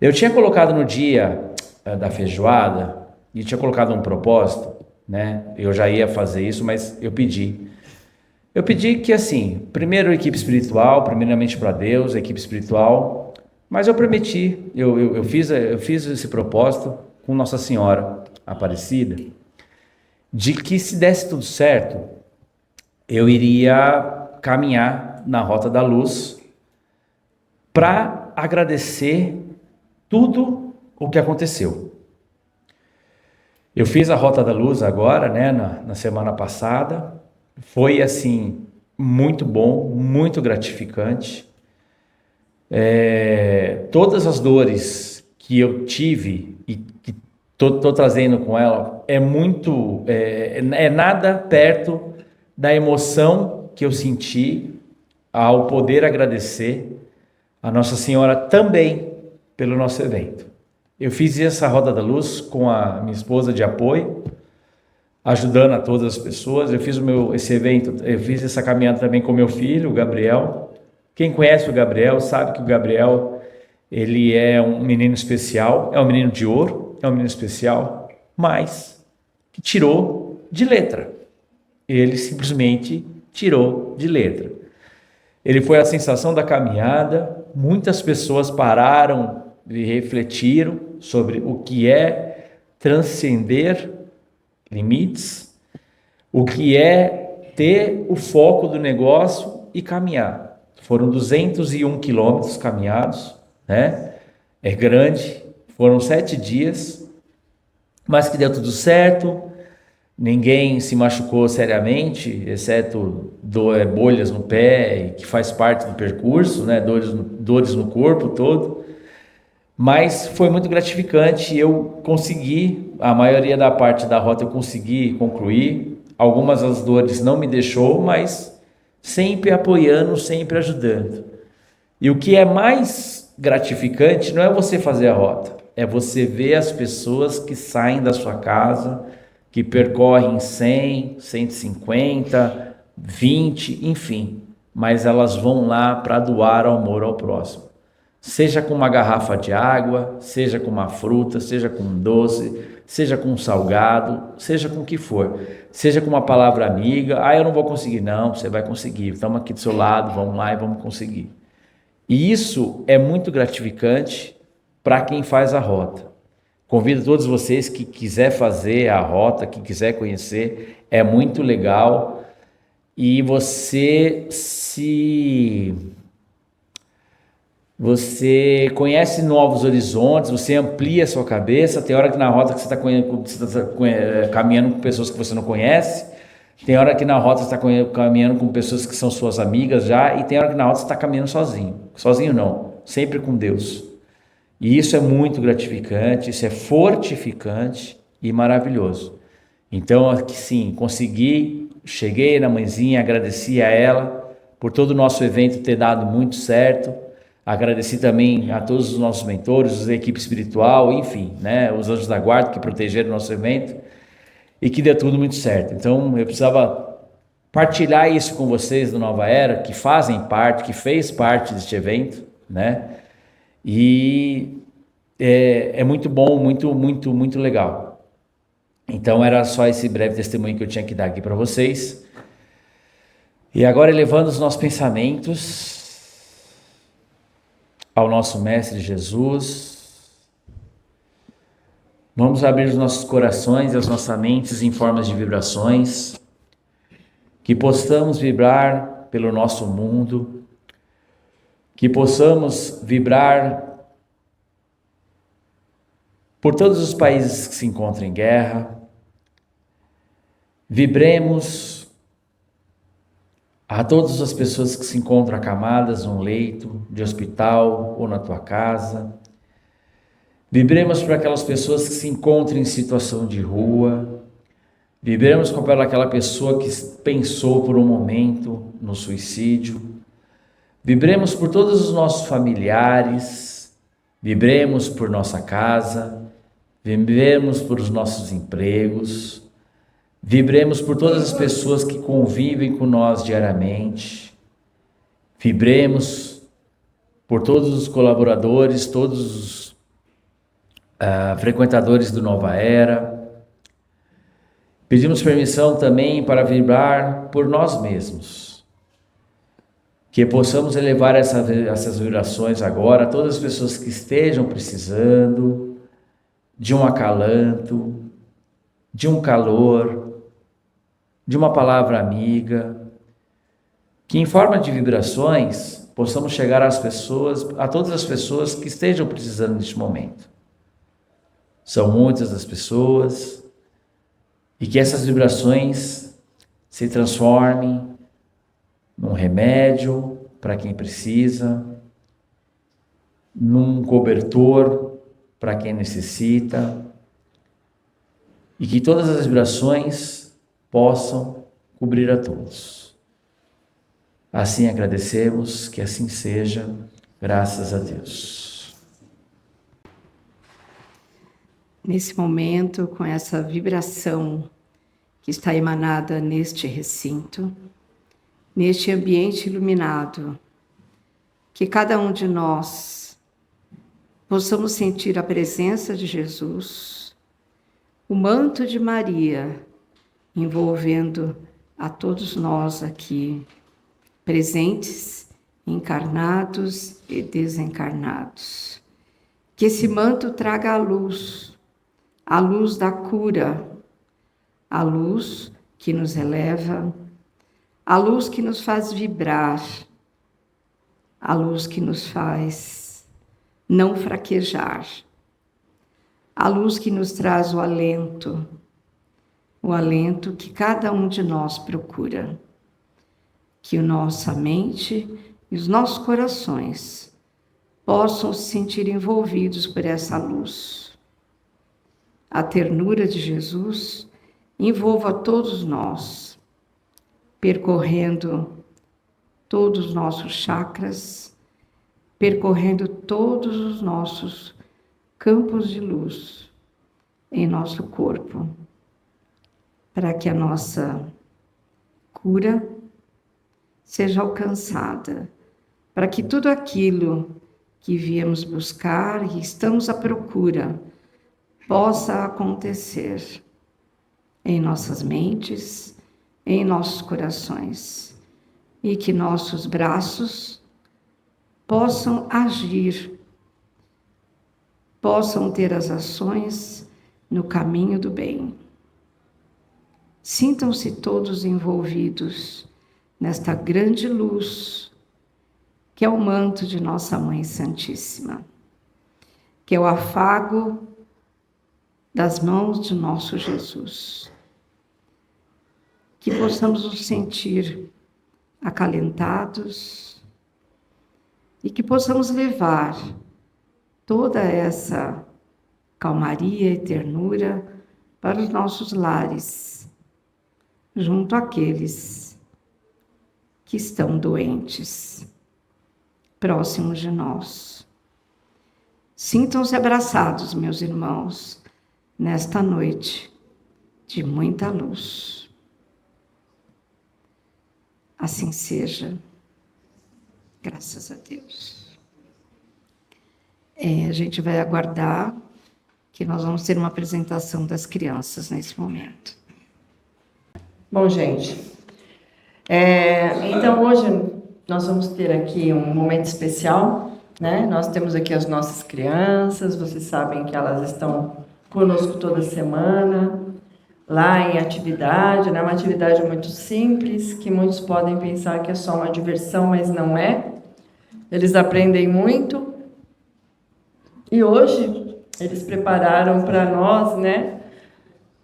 Eu tinha colocado no dia da feijoada e tinha colocado um propósito, né? Eu já ia fazer isso, mas eu pedi que, assim, primeiro equipe espiritual, primeiramente para Deus, equipe espiritual, mas eu prometi, eu fiz esse propósito com Nossa Senhora Aparecida, de que se desse tudo certo, eu iria caminhar na Rota da Luz para agradecer tudo o que aconteceu. Eu fiz a Rota da Luz agora, né, na semana passada. Foi, assim, muito bom, muito gratificante. Todas as dores que eu tive e que estou trazendo com ela é nada perto da emoção que eu senti ao poder agradecer a Nossa Senhora também pelo nosso evento. Eu fiz essa Roda da Luz com a minha esposa de apoio, ajudando a todas as pessoas. Eu fiz esse evento, eu fiz essa caminhada também com meu filho, o Gabriel. Quem conhece o Gabriel sabe que o Gabriel, ele é um menino especial, é um menino de ouro, é um menino especial, mas que tirou de letra. Ele simplesmente tirou de letra. Ele foi a sensação da caminhada. Muitas pessoas pararam e refletiram sobre o que é transcender limites, o que é ter o foco do negócio e caminhar. Foram 201 quilômetros caminhados, né? É grande, foram 7 dias, mas que deu tudo certo. ninguém se machucou seriamente, exceto bolhas no pé, que faz parte do percurso, né? Dores no corpo todo. Mas foi muito gratificante, eu consegui, a maioria da parte da rota eu consegui concluir. Algumas das dores não me deixou, mas sempre apoiando, sempre ajudando. E o que é mais gratificante não é você fazer a rota, é você ver as pessoas que saem da sua casa, que percorrem 100, 150, 20, enfim, mas elas vão lá para doar amor ao próximo. Seja com uma garrafa de água, seja com uma fruta, seja com um doce, seja com um salgado, seja com o que for. Seja com uma palavra amiga, eu não vou conseguir. Não, você vai conseguir. Estamos aqui do seu lado, vamos lá e vamos conseguir. E isso é muito gratificante para quem faz a rota. Convido todos vocês que quiser fazer a rota, que quiser conhecer, é muito legal. E você conhece novos horizontes, você amplia a sua cabeça. Tem hora que na rota que você está caminhando com pessoas que você não conhece, tem hora que na rota você está caminhando com pessoas que são suas amigas já, e tem hora que na rota você está caminhando sozinho não, sempre com Deus. E isso é muito gratificante, isso é fortificante e maravilhoso. Então, aqui sim, cheguei na mãezinha, agradeci a ela por todo o nosso evento ter dado muito certo. Agradeci também a todos os nossos mentores, a equipe espiritual, enfim, né, os anjos da guarda que protegeram o nosso evento e que deu tudo muito certo. Então eu precisava partilhar isso com vocês do Nova Era, que fazem parte, que fez parte deste evento, né? E é muito bom, muito legal. Então era só esse breve testemunho que eu tinha que dar aqui para vocês. E agora, elevando os nossos pensamentos ao nosso Mestre Jesus, vamos abrir os nossos corações e as nossas mentes em formas de vibrações, que possamos vibrar pelo nosso mundo, que possamos vibrar por todos os países que se encontram em guerra. Vibremos a todas as pessoas que se encontram acamadas num leito de hospital ou na tua casa. Vibremos para aquelas pessoas que se encontram em situação de rua. Vibremos com aquela pessoa que pensou por um momento no suicídio. Vibremos por todos os nossos familiares. Vibremos por nossa casa. Vibremos por os nossos empregos. Vibremos por todas as pessoas que convivem com nós diariamente. Vibremos por todos os colaboradores, todos os frequentadores do Nova Era. Pedimos permissão também para vibrar por nós mesmos. Que possamos elevar essas vibrações agora a todas as pessoas que estejam precisando de um acalanto, de um calor, de uma palavra amiga, que em forma de vibrações possamos chegar às pessoas, a todas as pessoas que estejam precisando neste momento. São muitas as pessoas, e que essas vibrações se transformem num remédio para quem precisa, num cobertor para quem necessita, e que todas as vibrações possam cobrir a todos. Assim agradecemos, que assim seja, graças a Deus. Nesse momento, com essa vibração que está emanada neste recinto, neste ambiente iluminado, que cada um de nós possamos sentir a presença de Jesus, o manto de Maria, envolvendo a todos nós aqui, presentes, encarnados e desencarnados. Que esse manto traga a luz da cura, a luz que nos eleva, a luz que nos faz vibrar, a luz que nos faz não fraquejar, a luz que nos traz o alento, o alento que cada um de nós procura. Que a nossa mente e os nossos corações possam se sentir envolvidos por essa luz. A ternura de Jesus envolva todos nós, percorrendo todos os nossos chakras, percorrendo todos os nossos campos de luz em nosso corpo, para que a nossa cura seja alcançada, para que tudo aquilo que viemos buscar e estamos à procura possa acontecer em nossas mentes, em nossos corações, e que nossos braços possam agir, possam ter as ações no caminho do bem. Sintam-se todos envolvidos nesta grande luz, que é o manto de nossa Mãe Santíssima, que é o afago das mãos de nosso Jesus. Que possamos nos sentir acalentados e que possamos levar toda essa calmaria e ternura para os nossos lares, junto àqueles que estão doentes, próximos de nós. Sintam-se abraçados, meus irmãos, nesta noite de muita luz. Assim seja. Graças a Deus. A gente vai aguardar que nós vamos ter uma apresentação das crianças nesse momento. Bom, gente, então hoje nós vamos ter aqui um momento especial, né? Nós temos aqui as nossas crianças, vocês sabem que elas estão conosco toda semana, lá em atividade, né? Uma atividade muito simples, que muitos podem pensar que é só uma diversão, mas não é. Eles aprendem muito. E hoje eles prepararam para nós, né?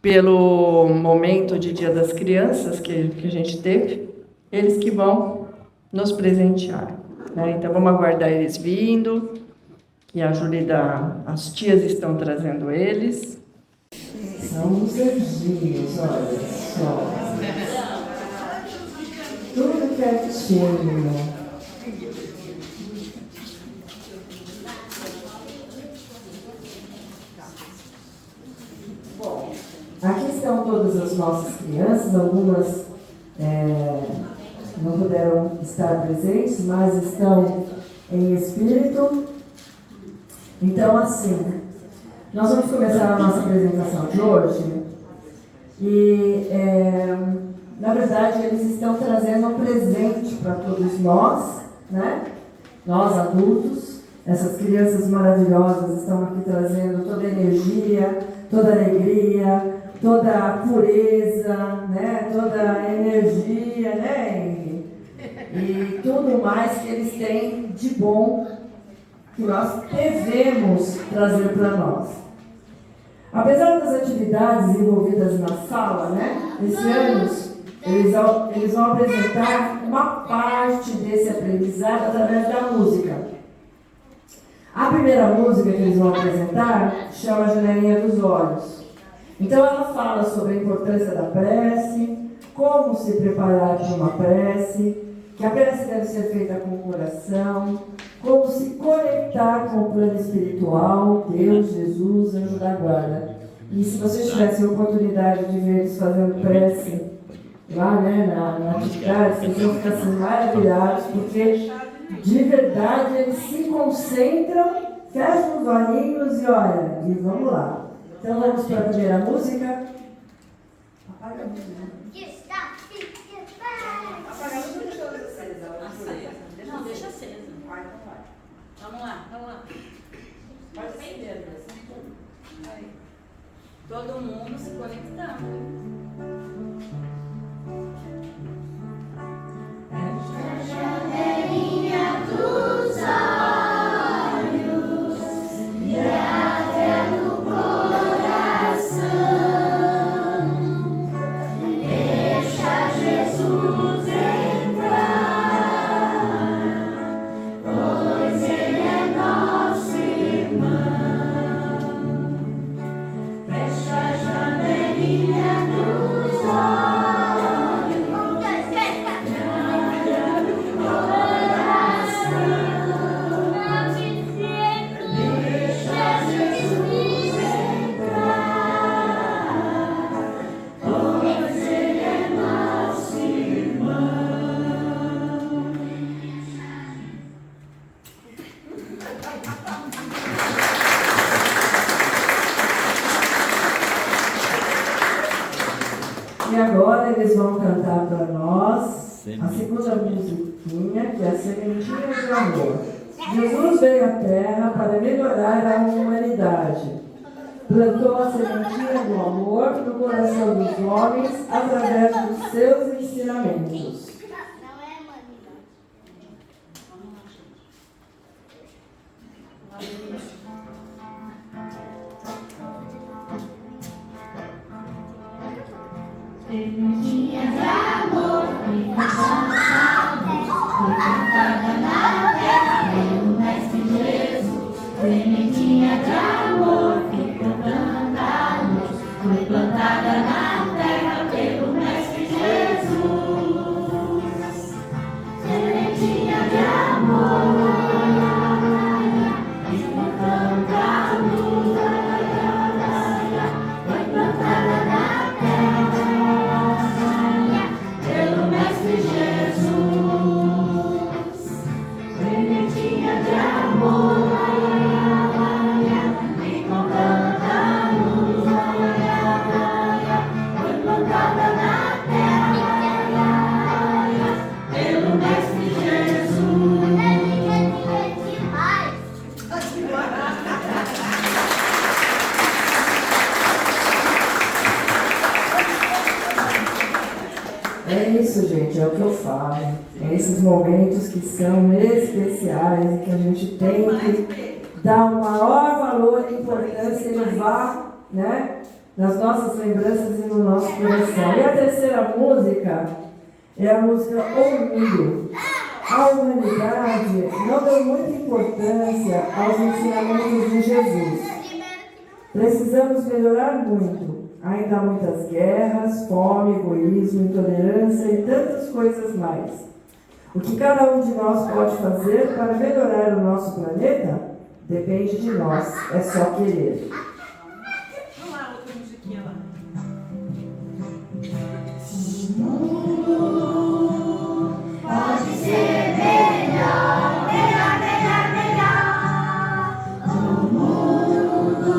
Pelo momento de Dia das Crianças que a gente teve, eles que vão nos presentear, né? Então vamos aguardar eles vindo, que a Júlia as tias estão trazendo eles. São os anjinhos, olha só. Tudo quietinho. Bom, aqui estão todas as nossas crianças, algumas não puderam estar presentes, mas estão em espírito. Então, assim, nós vamos começar a nossa apresentação de hoje e, na verdade, eles estão trazendo um presente para todos nós, né? Nós adultos, essas crianças maravilhosas estão aqui trazendo toda a energia, toda a alegria, toda a pureza, né? Toda a energia, né? E tudo mais que eles têm de bom que nós devemos trazer para nós. Apesar das atividades envolvidas na sala, né? Esse ano eles vão apresentar uma parte desse aprendizado através da música. A primeira música que eles vão apresentar chama a Janelinha dos Olhos. Então ela fala sobre a importância da prece, como se preparar para uma prece, que a prece deve ser feita com o coração, como se conectar com o plano espiritual, Deus, Jesus, anjo da guarda. E se vocês tivessem a oportunidade de ver eles fazendo prece lá, né, na atividade, vocês vão ficar assim maravilhados, porque de verdade eles se concentram, fecham os olhinhos e olha, e vamos lá. Então vamos para a primeira música. Apaga a música. Apaga a música, deixa eu ver acesa. Não, deixa acesa. Vai, então vai. Vamos lá, vamos lá. Pode acender, Aí. Todo mundo se conectando. E agora eles vão cantar para nós a segunda musiquinha, que é a Sementinha de Amor. Jesus veio à Terra para melhorar a humanidade. Plantou a sementinha do amor no coração dos homens através dos seus ensinamentos. Sementinha de amor, foi plantada na terra pelo Mestre Jesus. Sementinha de amor, foi cantando a luz, foi plantada na terra pelo Mestre Jesus. Sementinha de amor, foi cantando a luz, foi plantada na terra pelo Mestre Jesus. Sementinha de amor, vem com tanta luz, foi plantada na terra pelo Mestre Jesus. É isso, gente, é o que eu falo. É esses momentos que são especiais e que a gente tem que dar o maior valor e importância e levar, né, nas nossas lembranças e no nosso coração. E a terceira música é a música Orgulho. A humanidade não deu muita importância aos ensinamentos de Jesus. Precisamos melhorar muito. Ainda há muitas guerras, fome, egoísmo, intolerância e tantas coisas mais. O que cada um de nós pode fazer para melhorar o nosso planeta depende de nós. É só querer. Vamos lá, outra musiquinha lá. Pode ser melhor, melhor, melhor, melhor. O mundo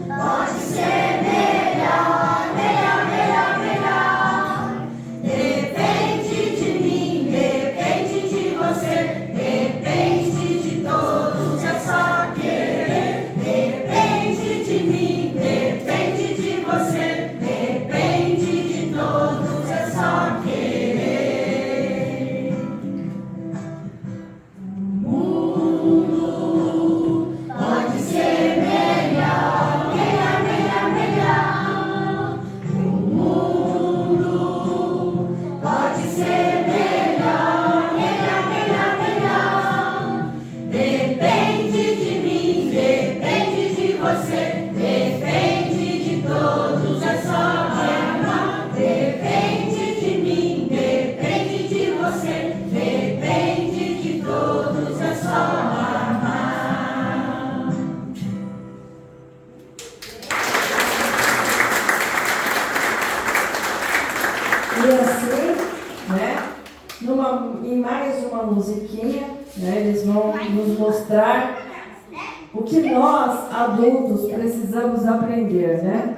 pode ser melhor, melhor, melhor, melhor. Depende de mim, depende de você, depende de todos, é só querer. Depende de mim, depende de você, depende de todos, é só querer. Pode ser melhor, melhor, melhor, melhor. O mundo pode ser melhor, melhor, melhor, melhor. Depende de mim, depende de você, depende de todos, é só amar. Depende de mim, depende de você, depende de todos, é só amar. E assim, né, em mais uma musiquinha, né, eles vão nos mostrar o que nós, adultos, precisamos aprender, né?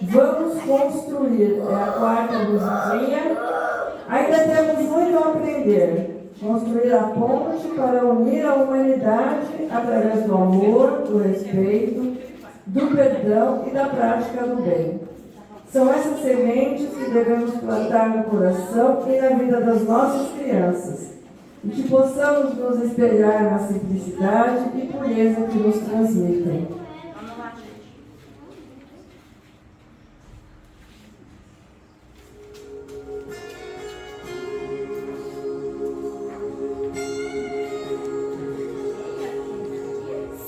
Vamos construir, é a quarta musiquinha. Ainda temos muito a aprender. Construir a ponte para unir a humanidade através do amor, do respeito, do perdão e da prática do bem. São essas sementes que devemos plantar no coração e na vida das nossas crianças, e que possamos nos espelhar na simplicidade e pureza que nos transmitem.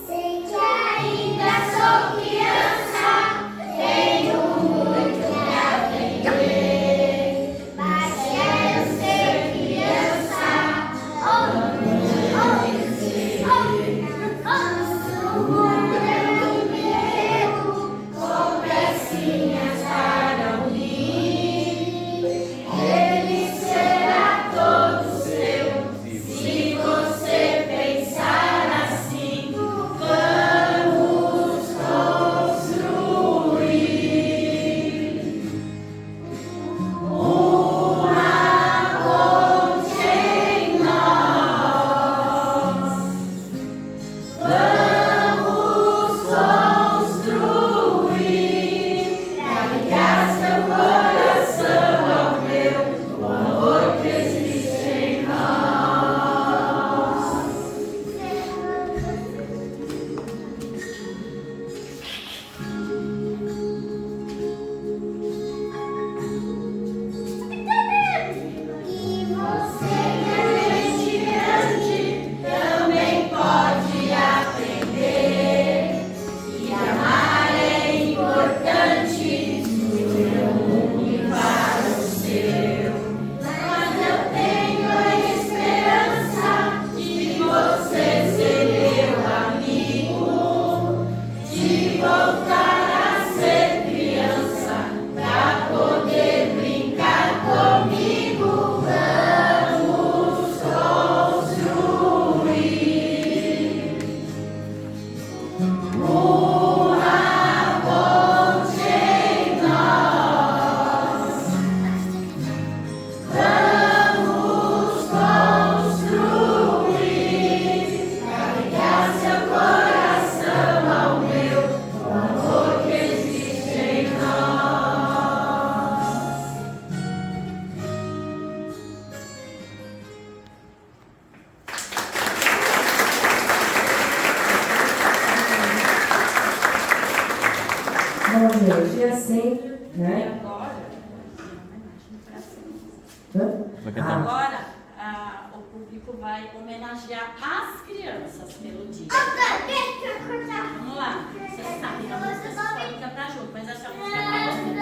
Sei que ainda sou criança, tenho muito a aprender, mas quero ser criança. O mundo Bom, gente, e assim, né? Agora, o público vai homenagear as crianças pelo dia. Vamos lá. Vocês sabem a música, vocês podem cantar junto, mas essa música é pra vocês.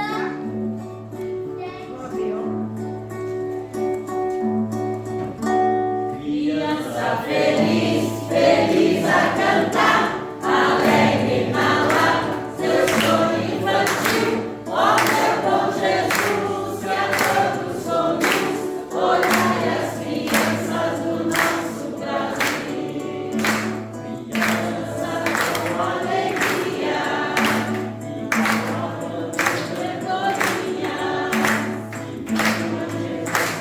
Criança feliz, feliz a cantar, alegre e malar, seu sonho infantil, ó meu bom Jesus, que a todos somos, olhai as crianças do nosso Brasil. Crianças com alegria, e com amor de vergonha, e com Jesus felicidade.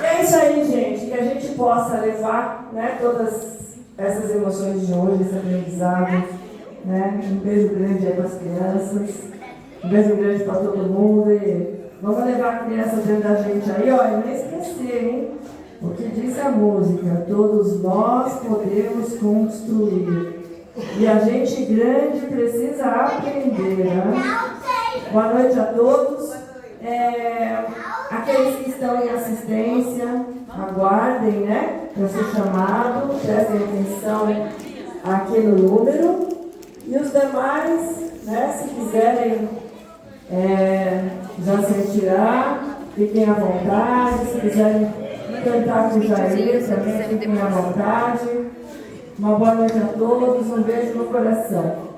É isso aí, gente, que a gente possa levar, né, todas essas emoções de hoje, esse aprendizado, né? Um beijo grande aí para as crianças, um beijo grande para todo mundo e vamos levar a criança dentro da gente aí, ó, e não esquecer, hein? O que diz a música, todos nós podemos construir. E a gente grande precisa aprender, né? Boa noite a todos. Aqueles que estão em assistência, aguardem, né? Para ser chamado, prestem atenção aqui no número. E os demais, né? Se quiserem já se retirar, fiquem à vontade. Se quiserem cantar com o Jair, também fiquem à vontade. Uma boa noite a todos, um beijo no coração.